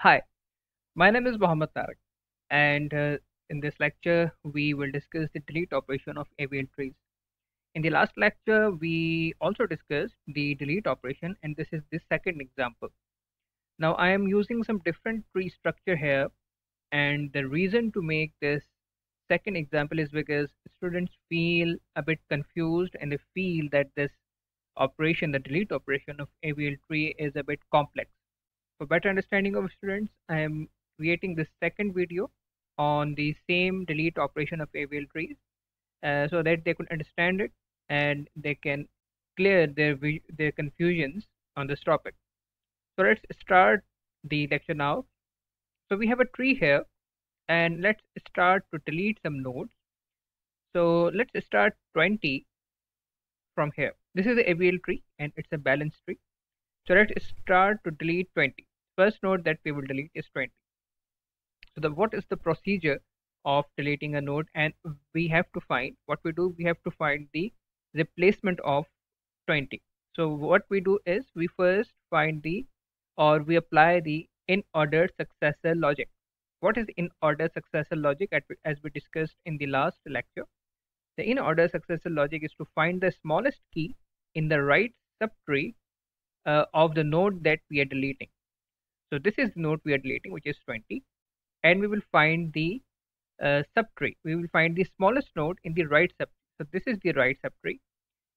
Hi, my name is Mohammed Tarak, and in this lecture, we will discuss the delete operation of AVL trees. In the last lecture, we also discussed the delete operation, and this is the second example. Now, I am using some different tree structure here, and the reason to make this second example is because students feel a bit confused and they feel that this operation, the delete operation of AVL tree, is a bit complex. For better understanding of students, I am creating this second video on the same delete operation of AVL trees so that they could understand it and they can clear their confusions on this topic. So let's start the lecture now. So we have a tree here and let's start to delete some nodes. So let's start 20 from here. This is the AVL tree and it's a balanced tree. So let's start to delete 20. First node that we will delete is 20. So what is the procedure of deleting a node? And we have to find what we do. We have to find the replacement of 20. So what we do is we first find the or we apply the in order successor logic. What is in order successor logic? As we discussed in the last lecture, the in order successor logic is to find the smallest key in the right subtree of the node that we are deleting. So this is the node we are deleting, which is 20, and we will find the subtree. We will find the smallest node in the right subtree. So this is the right subtree,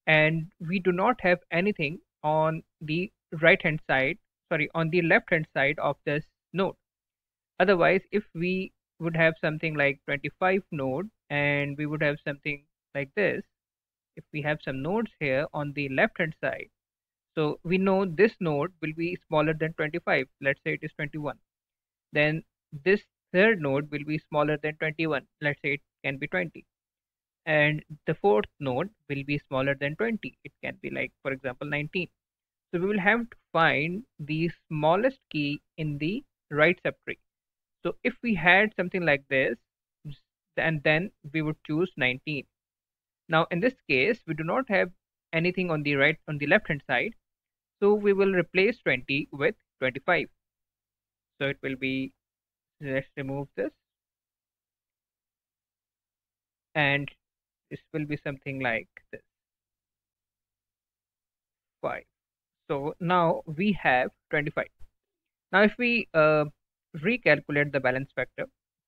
and we do not have anything on the right hand side, sorry, on the left hand side of this node. Otherwise, if we would have something like 25 node and we would have something like this, if we have some nodes here on the left hand side, so we know this node will be smaller than 25. Let's say it is 21. Then this third node will be smaller than 21. Let's say it can be 20. And the fourth node will be smaller than 20. It can be like, for example, 19. So we will have to find the smallest key in the right subtree. So if we had something like this, and then we would choose 19. Now in this case, we do not have anything on the left hand side. So we will replace 20 with 25. So it will be, let's remove this, and this will be something like this, 5. So now we have 25. Now if we recalculate the balance factor,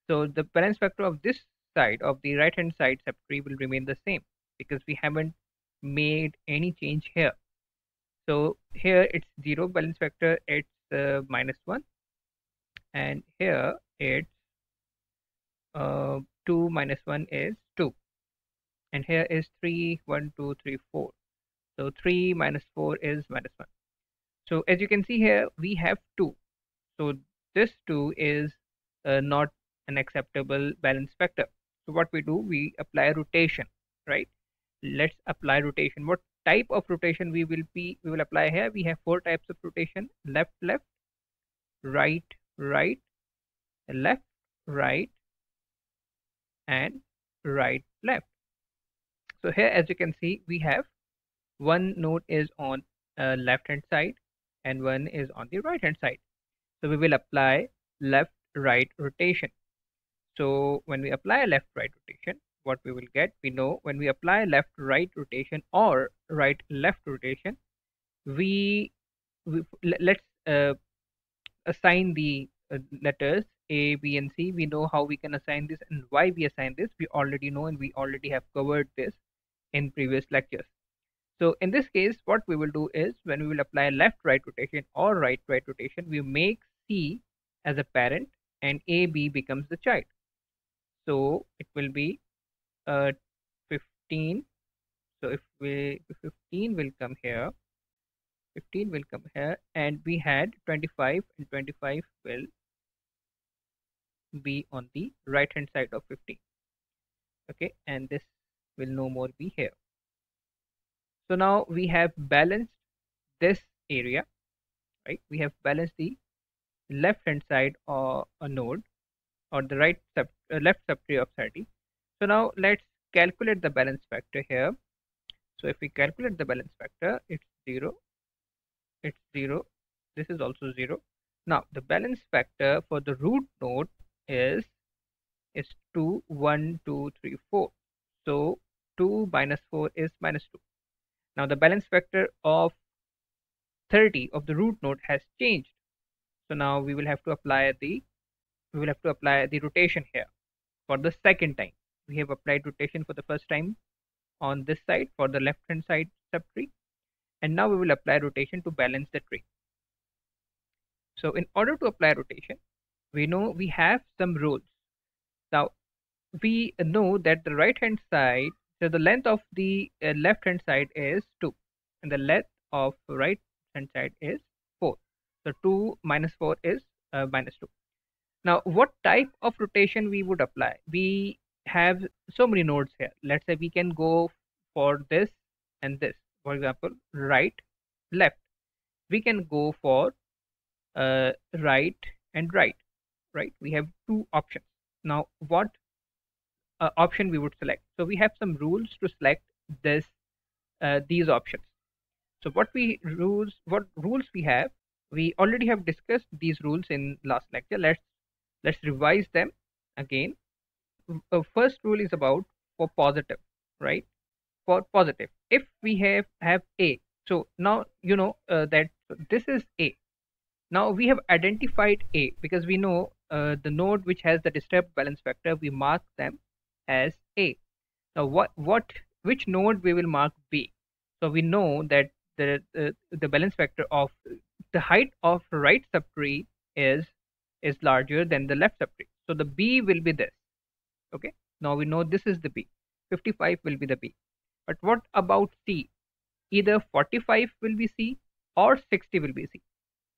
so the balance factor of this side, of the right hand side subtree, will remain the same because we haven't made any change here. So here it's 0 balance factor, it's -1, and here it's 2 minus 1 is 2, and here is 3, 1, 2, 3, 4. So 3 minus 4 is -1. So as you can see here, we have 2. So this 2 is not an acceptable balance factor. So what we do, we apply rotation, right? Let's apply rotation. What type of rotation we will apply here? We have 4 types of rotation: left, left, right, right, left, right, and right, left. So here, as you can see, we have one node is on left hand side and one is on the right hand side. So we will apply left right rotation. So when we apply left right rotation, what we will get, we know when we apply left right rotation or right left rotation, let's assign the letters A, B, and C. We know how we can assign this and why we assign this. We already know, and we already have covered this in previous lectures. So in this case, what we will do is when we will apply left right rotation or right right rotation, we make C as a parent and AB becomes the child. So it will be 15. So if 15 will come here, 15 will come here, and we had 25, and 25 will be on the right hand side of 15. Okay, and this will no more be here. So now we have balanced this area, right? We have balanced the left hand side or a node or the left subtree of 30. So now let's calculate the balance factor here. So if we calculate the balance factor, it's 0, it's 0, this is also 0. Now the balance factor for the root node is is 2, 1, 2, 3, 4. So 2 minus 4 is minus 2. Now the balance factor of 30 of the root node has changed. So now we will have to apply the rotation here for the second time. We have applied rotation for the first time on this side for the left hand side subtree, and now we will apply rotation to balance the tree. So in order to apply rotation, we know we have some rules. Now we know that the right hand side, so the length of the left hand side is 2 and the length of right hand side is 4. So 2 minus 4 is minus 2. Now what type of rotation we would apply? We have so many nodes here. Let's say we can go for this and this. For example, right, left. We can go for right and right. We have two options. Now what option we would select? So we have some rules to select this these options. So what rules we have? We already have discussed these rules in last lecture. Let's revise them again. First rule is about for positive, right? For positive, if we have a, so now you know that this is a. Now we have identified A because we know the node which has the disturbed balance factor, we mark them as A. Now which node we will mark B? So we know that the balance factor of the height of right subtree is larger than the left subtree. So the B will be this. Okay. Now we know this is the B. 55 will be the B. But what about C? Either 45 will be C or 60 will be C.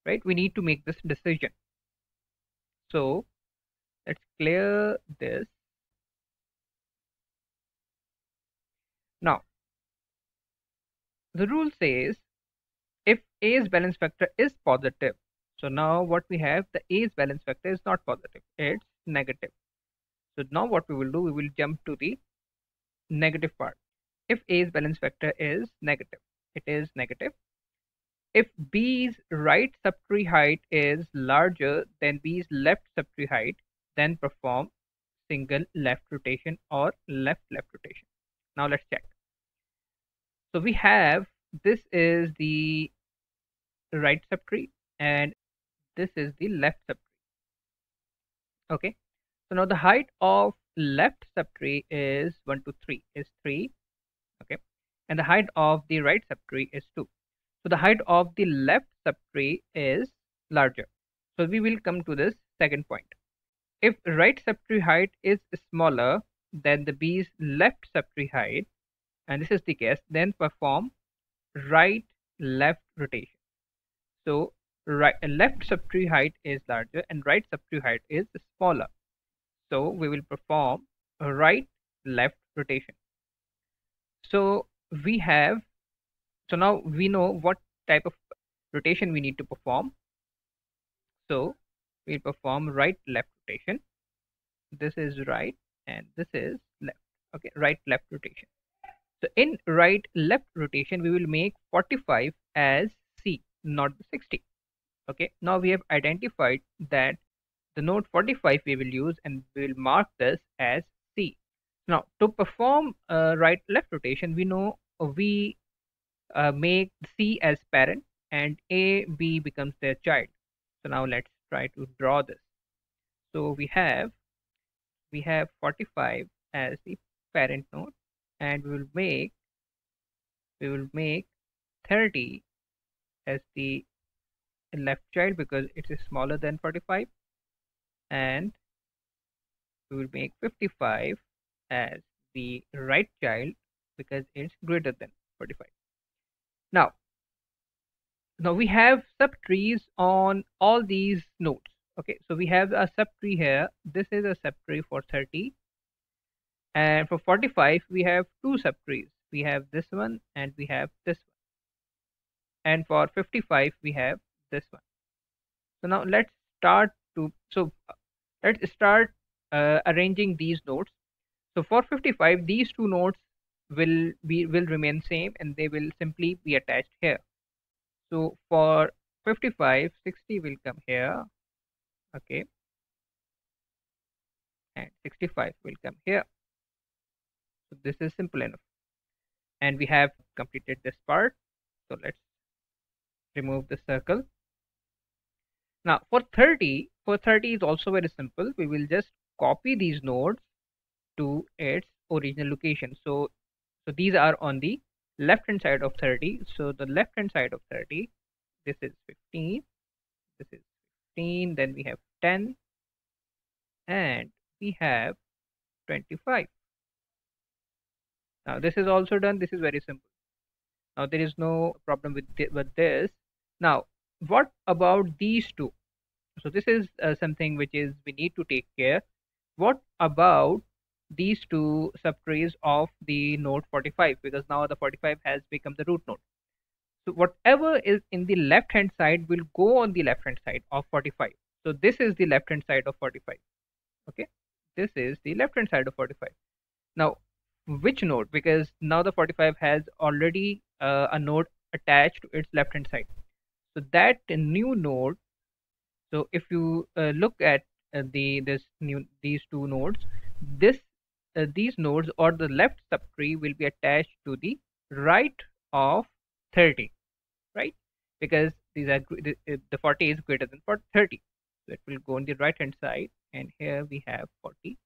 Right? We need to make this decision. So let's clear this. Now, the rule says if A's balance factor is positive. So now what we have, the A's balance factor is not positive, it's negative. So now what we will do, we will jump to the negative part. If A's balance factor is negative, it is negative. If B's right subtree height is larger than B's left subtree height, then perform single left rotation or left rotation. Now let's check. So we have, this is the right subtree and this is the left subtree. Okay. So now the height of left subtree is 1 to 3 is 3. Okay. And the height of the right subtree is 2. So the height of the left subtree is larger. So we will come to this second point. If right subtree height is smaller than the B's left subtree height, and this is the case, then perform right left rotation. So left subtree height is larger and right subtree height is smaller. So we will perform a right left rotation. So we have, so now we know what type of rotation we need to perform. So we'll perform right left rotation. This is right and this is left. Okay, right left rotation. So in right left rotation, we will make 45 as C, not the 60. Okay, now we have identified that the node 45 we will use and we will mark this as C. Now to perform right left rotation, we know we make C as parent and A, B becomes their child. So now let's try to draw this. So we have 45 as the parent node and we will make 30 as the left child because it is smaller than 45, and we will make 55 as the right child because it's greater than 45. Now we have subtrees on all these nodes. Okay, so we have a subtree here. This is a subtree for 30, and for 45 we have two subtrees. We have this one and we have this one, and for 55 we have this one. So now let's start arranging these nodes. So for 55, these two nodes will remain same and they will simply be attached here. So for 55, 60 will come here. Okay, and 65 will come here. So this is simple enough. And we have completed this part. So let's remove the circle. Now for 30 is also very simple. We will just copy these nodes to its original location. So these are on the left hand side of 30. So the left hand side of 30, this is 15, this is 15, then we have 10, and we have 25. Now this is also done. This is very simple. Now there is no problem with this. Now what about these two? So this is something which is we need to take care. What about these two subtrees of the node 45? Because now the 45 has become the root node. So whatever is in the left hand side will go on the left hand side of 45. So this is the left hand side of 45. Okay, this is the left hand side of 45. Now which node? Because now the 45 has already a node attached to its left hand side. So that new node, so if you look at these two nodes, this these nodes or the left subtree will be attached to the right of 30, right? Because the 40 is greater than 30, so it will go on the right hand side, and here we have 40,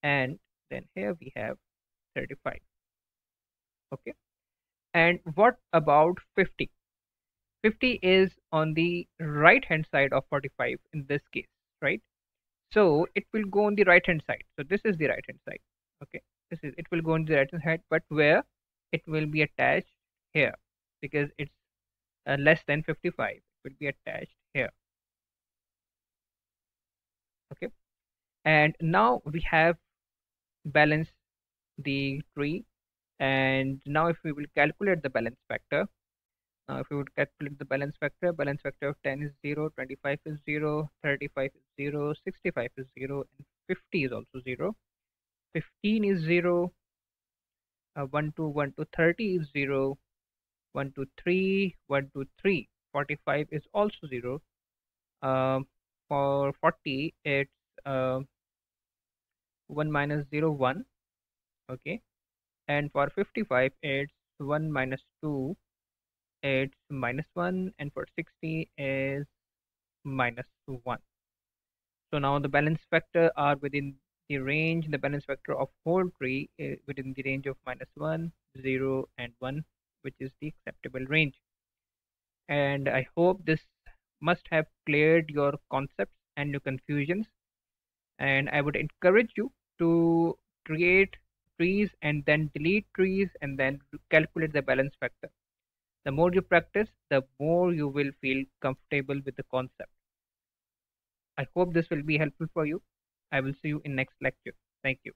and then here we have 35. Okay, and what about 50? 50 is on the right hand side of 45 in this case, right? So it will go on the right hand side. So this is the right hand side. Okay, it will go on the right hand side, but where it will be attached here, because it's less than 55, it will be attached here. Okay, and now we have balanced the tree, and now if we will calculate the balance factor. Now, if you would calculate the balance factor of 10 is 0, 25 is 0, 35 is 0, 65 is 0, and 50 is also 0. 15 is 0, 1 to 30 is 0, 1 to 3, 1 to 3. 45 is also 0. For 40, it's 1 minus 0, 1. Okay. And for 55, it's 1 minus 2, it's minus 1, and for 60 is minus 1. So now the balance factor are within the range, the balance factor of whole tree within the range of minus 1, 0, and 1, which is the acceptable range. And I hope this must have cleared your concepts and your confusions. And I would encourage you to create trees and then delete trees and then calculate the balance factor. The more you practice, the more you will feel comfortable with the concept. I hope this will be helpful for you. I will see you in next lecture. Thank you.